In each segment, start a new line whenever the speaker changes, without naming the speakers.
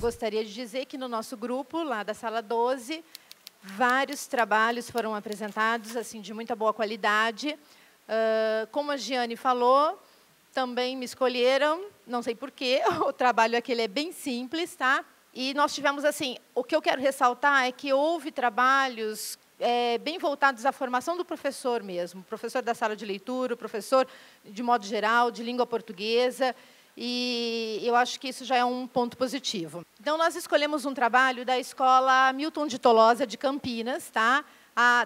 gostaria de dizer que no nosso grupo, lá da sala 12, vários trabalhos foram apresentados, assim, de muita boa qualidade. Como a Giane falou, também me escolheram, não sei porquê, o trabalho aquele é bem simples, tá? E nós tivemos, assim, o que eu quero ressaltar é que houve trabalhos bem voltados à formação do professor mesmo, professor da sala de leitura, o professor, de modo geral, de língua portuguesa, e eu acho que isso já é um ponto positivo. Então, nós escolhemos um trabalho da Escola Milton de Tolosa, de Campinas, tá?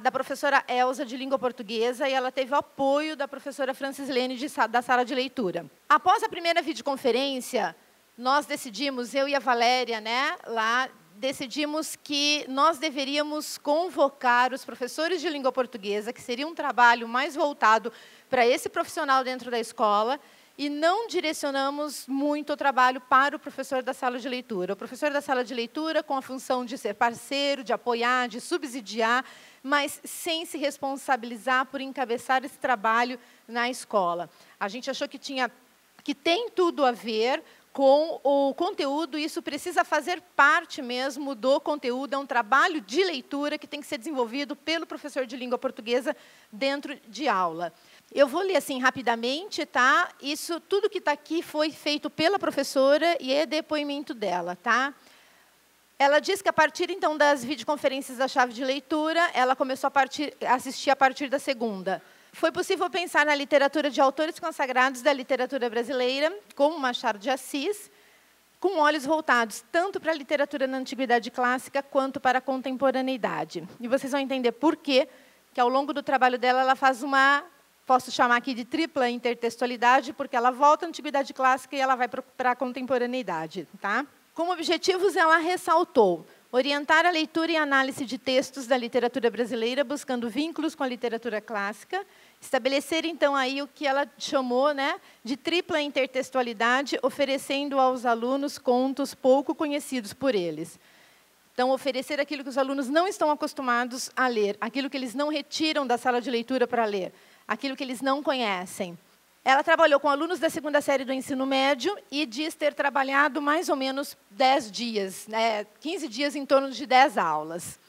Da professora Elza, de língua portuguesa, e ela teve o apoio da professora Francislene, da sala de leitura. Após a primeira videoconferência, nós decidimos, eu e a Valéria, né, lá, decidimos que nós deveríamos convocar os professores de língua portuguesa, que seria um trabalho mais voltado para esse profissional dentro da escola, e não direcionamos muito o trabalho para o professor da sala de leitura. O professor da sala de leitura, com a função de ser parceiro, de apoiar, de subsidiar, mas sem se responsabilizar por encabeçar esse trabalho na escola. A gente achou que tem tudo a ver com o conteúdo, isso precisa fazer parte mesmo do conteúdo, é um trabalho de leitura que tem que ser desenvolvido pelo professor de língua portuguesa dentro de aula. Eu vou ler assim rapidamente, tá? Isso, tudo que está aqui foi feito pela professora e é depoimento dela, tá? Ela diz que a partir então das videoconferências da chave de leitura, ela começou a assistir a partir da segunda. Foi possível pensar na literatura de autores consagrados da literatura brasileira, como Machado de Assis, com olhos voltados tanto para a literatura na antiguidade clássica quanto para a contemporaneidade. E vocês vão entender por quê, que ao longo do trabalho dela ela faz posso chamar aqui de tripla intertextualidade, porque ela volta à antiguidade clássica e ela vai para a contemporaneidade, tá? Como objetivos, ela ressaltou orientar a leitura e análise de textos da literatura brasileira, buscando vínculos com a literatura clássica, estabelecer, então, aí o que ela chamou, né, de tripla intertextualidade, oferecendo aos alunos contos pouco conhecidos por eles. Então, oferecer aquilo que os alunos não estão acostumados a ler, aquilo que eles não retiram da sala de leitura para ler, aquilo que eles não conhecem. Ela trabalhou com alunos da segunda série do ensino médio e diz ter trabalhado mais ou menos 10 dias, 15 dias em torno de 10 aulas.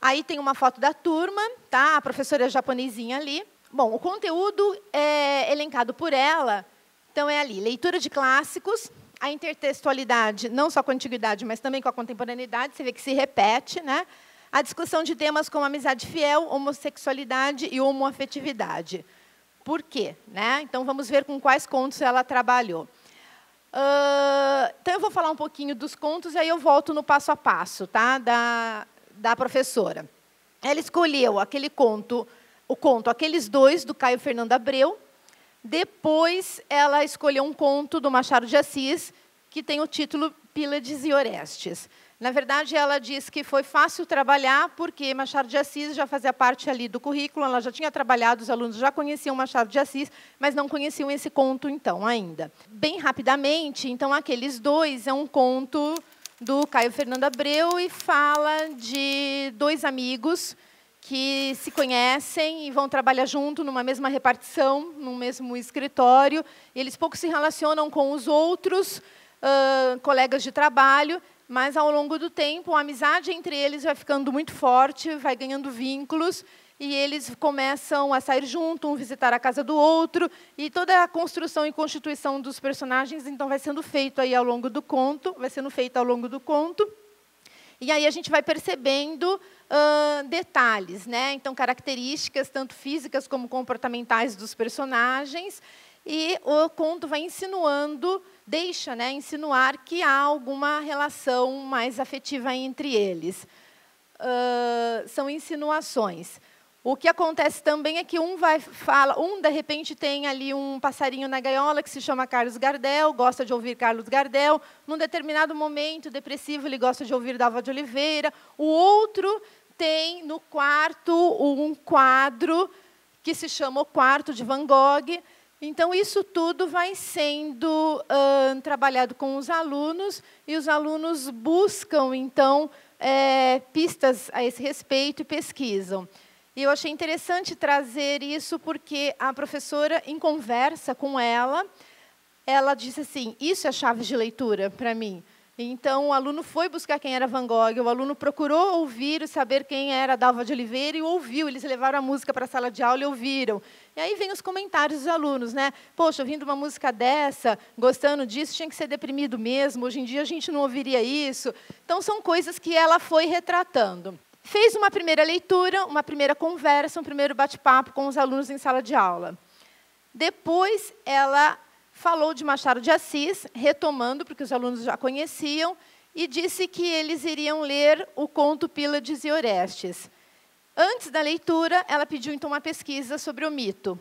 Aí tem uma foto da turma, tá? A professora japonesinha ali. Bom, o conteúdo é elencado por ela, então é ali, leitura de clássicos, a intertextualidade, não só com a antiguidade, mas também com a contemporaneidade, você vê que se repete, né? A discussão de temas como amizade fiel, homossexualidade e homoafetividade. Por quê? Né? Então, vamos ver com quais contos ela trabalhou. Então, eu vou falar um pouquinho dos contos, e aí eu volto no passo a passo, tá? da professora. Ela escolheu aquele conto, Aqueles Dois, do Caio Fernando Abreu. Depois, ela escolheu um conto do Machado de Assis, que tem o título Pílades e Orestes. Na verdade, ela diz que foi fácil trabalhar, porque Machado de Assis já fazia parte ali do currículo, ela já tinha trabalhado, os alunos já conheciam Machado de Assis, mas não conheciam esse conto, então, ainda. Bem rapidamente, então, Aqueles Dois é um conto do Caio Fernando Abreu e fala de dois amigos que se conhecem e vão trabalhar junto numa mesma repartição, num mesmo escritório, e eles pouco se relacionam com os outros colegas de trabalho, mas, ao longo do tempo, a amizade entre eles vai ficando muito forte, vai ganhando vínculos, e eles começam a sair juntos, um visitar a casa do outro, e toda a construção e constituição dos personagens, então, vai sendo feito aí ao longo do conto, e aí a gente vai percebendo detalhes, né? Então, características, tanto físicas como comportamentais dos personagens, e o conto vai deixa, né, insinuar que há alguma relação mais afetiva entre eles. São insinuações. O que acontece também é que de repente, tem ali um passarinho na gaiola que se chama Carlos Gardel, gosta de ouvir Carlos Gardel. Num determinado momento depressivo, ele gosta de ouvir Dalva de Oliveira. O outro tem, no quarto, um quadro que se chama O Quarto de Van Gogh. Então, isso tudo vai sendo trabalhado com os alunos, e os alunos buscam, então, pistas a esse respeito e pesquisam. E eu achei interessante trazer isso, porque a professora, em conversa com ela disse assim, isso é chave de leitura para mim. Então, o aluno foi buscar quem era Van Gogh, o aluno procurou ouvir e saber quem era Dalva de Oliveira e ouviu. Eles levaram a música para a sala de aula e ouviram. E aí vem os comentários dos alunos, né? Poxa, ouvindo uma música dessa, gostando disso, tinha que ser deprimido mesmo. Hoje em dia a gente não ouviria isso. Então, são coisas que ela foi retratando. Fez uma primeira leitura, uma primeira conversa, um primeiro bate-papo com os alunos em sala de aula. Depois, ela falou de Machado de Assis, retomando, porque os alunos já conheciam, e disse que eles iriam ler o conto Pílades e Orestes. Antes da leitura, ela pediu, então, uma pesquisa sobre o mito.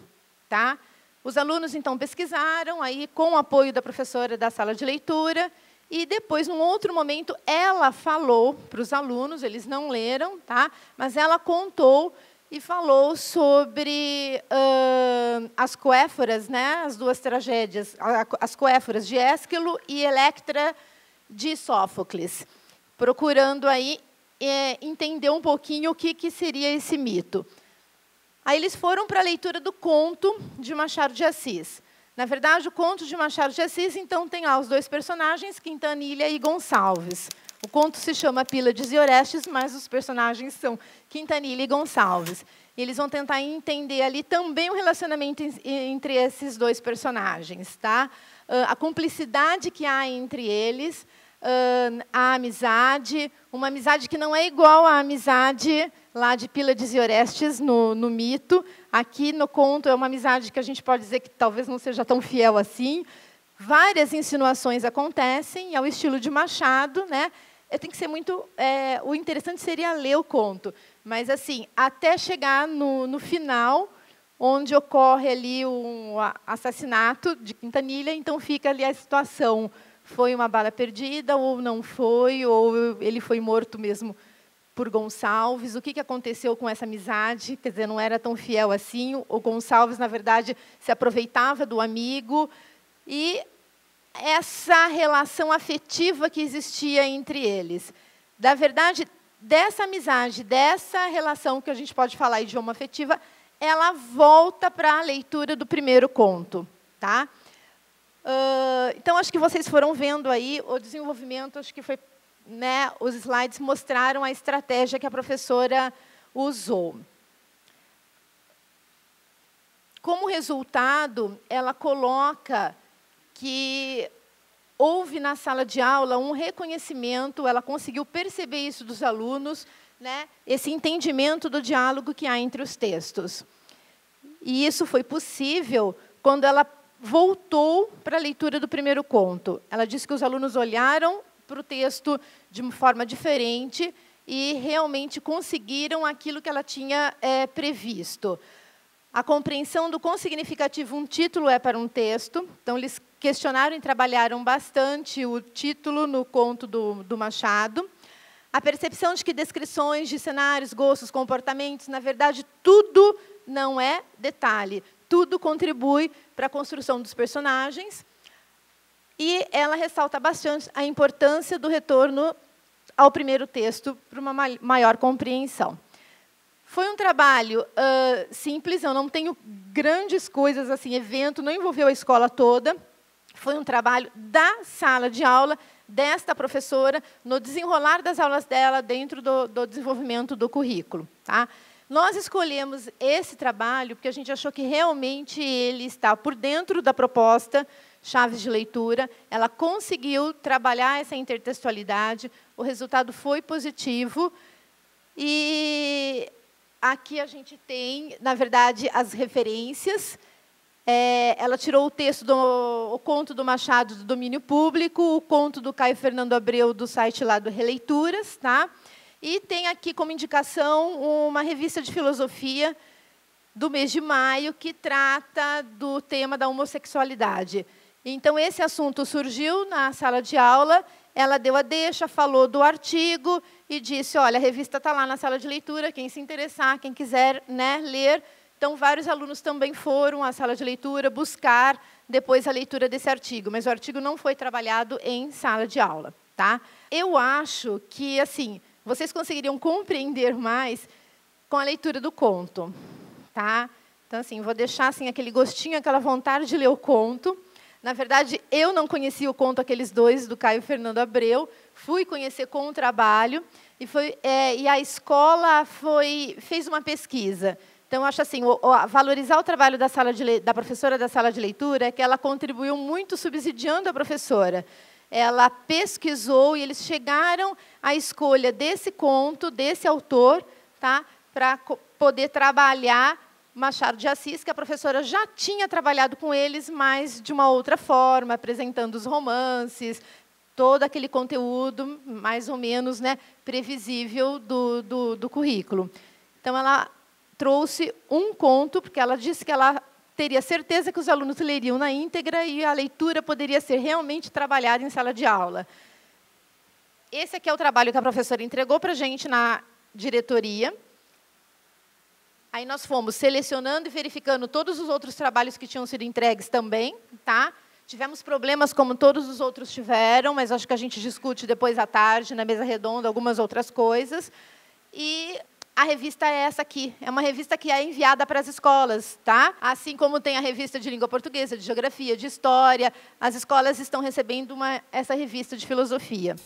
Tá? Os alunos, então, pesquisaram, aí, com o apoio da professora da sala de leitura, e depois, num outro momento, ela falou para os alunos, eles não leram, tá? Mas ela contou e falou sobre as coéforas, né? As duas tragédias, as coéforas de Ésquilo e Electra de Sófocles, procurando aí entender um pouquinho o que seria esse mito. Aí eles foram para a leitura do conto de Machado de Assis. Na verdade, o conto de Machado de Assis, então, tem lá os dois personagens, Quintanilha e Gonçalves. O conto se chama Pílades e Orestes, mas os personagens são Quintanilha e Gonçalves. E eles vão tentar entender ali também o relacionamento entre esses dois personagens, tá? A cumplicidade que há entre eles, a amizade, uma amizade que não é igual à amizade lá de Pílades e Orestes no mito. Aqui no conto é uma amizade que a gente pode dizer que talvez não seja tão fiel assim. Várias insinuações acontecem, ao estilo de Machado, né? Tem que ser muito. O interessante seria ler o conto, mas assim, até chegar no final, onde ocorre ali um assassinato de Quintanilha, então fica ali a situação: foi uma bala perdida ou não foi, ou ele foi morto mesmo por Gonçalves? O que aconteceu com essa amizade? Quer dizer, não era tão fiel assim. O Gonçalves, na verdade, se aproveitava do amigo. E essa relação afetiva que existia entre eles. Da verdade, dessa amizade, dessa relação que a gente pode falar idioma afetiva, ela volta para a leitura do primeiro conto. Tá? Então, acho que vocês foram vendo aí o desenvolvimento, acho que foi, né, os slides mostraram a estratégia que a professora usou. Como resultado, ela coloca que houve na sala de aula um reconhecimento, ela conseguiu perceber isso dos alunos, né, esse entendimento do diálogo que há entre os textos. E isso foi possível quando ela voltou para a leitura do primeiro conto. Ela disse que os alunos olharam para o texto de uma forma diferente e realmente conseguiram aquilo que ela tinha previsto. A compreensão do quão significativo um título é para um texto. Então, eles questionaram e trabalharam bastante o título no conto do Machado. A percepção de que descrições de cenários, gostos, comportamentos, na verdade, tudo não é detalhe. Tudo contribui para a construção dos personagens. E ela ressalta bastante a importância do retorno ao primeiro texto para uma maior compreensão. Foi um trabalho simples, eu não tenho grandes coisas assim, evento, não envolveu a escola toda. Foi um trabalho da sala de aula, desta professora, no desenrolar das aulas dela, dentro do desenvolvimento do currículo. Tá? Nós escolhemos esse trabalho porque a gente achou que realmente ele está por dentro da proposta Chaves de Leitura, ela conseguiu trabalhar essa intertextualidade, o resultado foi positivo, e aqui a gente tem, na verdade, as referências. Ela tirou o texto o conto do Machado do domínio público, o conto do Caio Fernando Abreu do site lá do Releituras, tá? E tem aqui como indicação uma revista de filosofia do mês de maio que trata do tema da homossexualidade. Então, esse assunto surgiu na sala de aula, ela deu a deixa, falou do artigo e disse, olha, a revista está lá na sala de leitura, quem se interessar, quem quiser, né, ler. Então, vários alunos também foram à sala de leitura buscar depois a leitura desse artigo, mas o artigo não foi trabalhado em sala de aula. Tá? Eu acho que assim, vocês conseguiriam compreender mais com a leitura do conto. Tá? Então, assim, vou deixar assim, aquele gostinho, aquela vontade de ler o conto. Na verdade, eu não conhecia o conto Aqueles Dois, do Caio Fernando Abreu, fui conhecer com o trabalho, e a escola fez uma pesquisa. Então, eu acho assim, valorizar o trabalho da professora da sala de leitura é que ela contribuiu muito subsidiando a professora. Ela pesquisou e eles chegaram à escolha desse conto, desse autor, tá, para poder trabalhar Machado de Assis, que a professora já tinha trabalhado com eles, mas de uma outra forma, apresentando os romances, todo aquele conteúdo mais ou menos, né, previsível do currículo. Então, ela trouxe um conto, porque ela disse que ela teria certeza que os alunos leriam na íntegra e a leitura poderia ser realmente trabalhada em sala de aula. Esse aqui é o trabalho que a professora entregou para a gente na diretoria. Aí nós fomos selecionando e verificando todos os outros trabalhos que tinham sido entregues também, tá? Tivemos problemas como todos os outros tiveram, mas acho que a gente discute depois à tarde, na mesa redonda, algumas outras coisas. E a revista é essa aqui. É uma revista que é enviada para as escolas, tá? Assim como tem a revista de língua portuguesa, de geografia, de história, as escolas estão recebendo essa revista de filosofia.